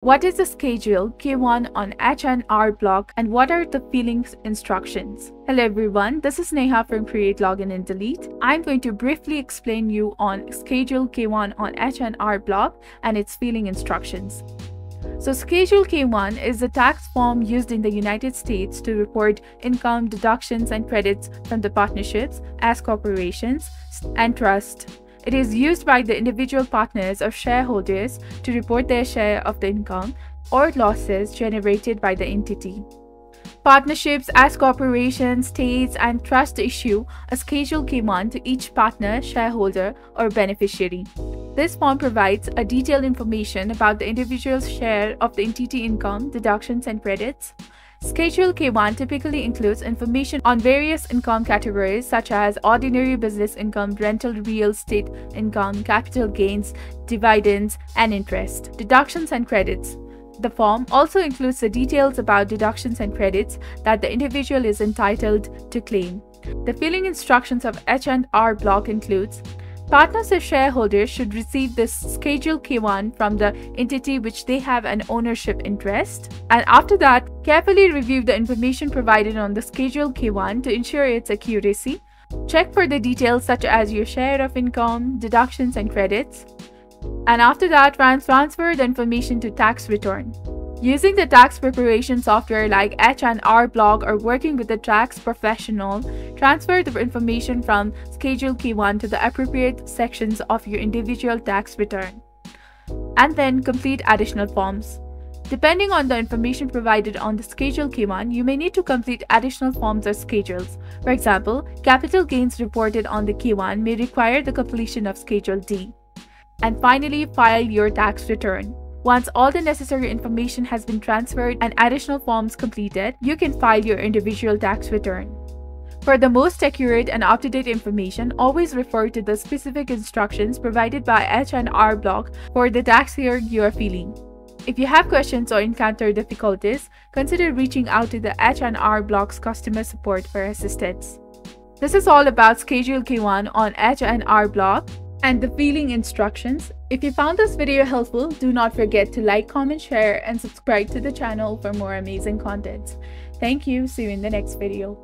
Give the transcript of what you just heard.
What is the Schedule K-1 on H&R Block and what are the filing instructions? Hello everyone, this is Neha from Create, Login and Delete. I'm going to briefly explain you on Schedule K-1 on H&R Block and its filing instructions. So Schedule K-1 is the tax form used in the United States to report income, deductions and credits from the partnerships, S corporations, and trust. It is used by the individual partners or shareholders to report their share of the income or losses generated by the entity. Partnerships, S corporations, states, and trusts issue a Schedule K-1 to each partner, shareholder, or beneficiary. This form provides a detailed information about the individual's share of the entity income, deductions, and credits. Schedule K-1 typically includes information on various income categories such as ordinary business income, rental real estate income, capital gains, dividends, and interest, deductions and credits. The form also includes the details about deductions and credits that the individual is entitled to claim. The filing instructions of H&R Block includes: partners or shareholders should receive this Schedule K-1 from the entity which they have an ownership interest, and after that, carefully review the information provided on the Schedule K-1 to ensure its accuracy. Check for the details such as your share of income, deductions, and credits, and after that, transfer the information to tax return. Using the tax preparation software like H&R Block or working with a tax professional, transfer the information from Schedule K-1 to the appropriate sections of your individual tax return, and then complete additional forms. Depending on the information provided on the Schedule K-1, you may need to complete additional forms or schedules. For example, capital gains reported on the K-1 may require the completion of Schedule D. And finally, file your tax return. Once all the necessary information has been transferred and additional forms completed, you can file your individual tax return. For the most accurate and up-to-date information, always refer to the specific instructions provided by H&R Block for the tax year you are filing. If you have questions or encounter difficulties, consider reaching out to the H&R Block's customer support for assistance. This is all about Schedule K-1 on H&R Block and the filing instructions. If you found this video helpful, do not forget to like, comment, share, and subscribe to the channel for more amazing content. Thank you. See you in the next video.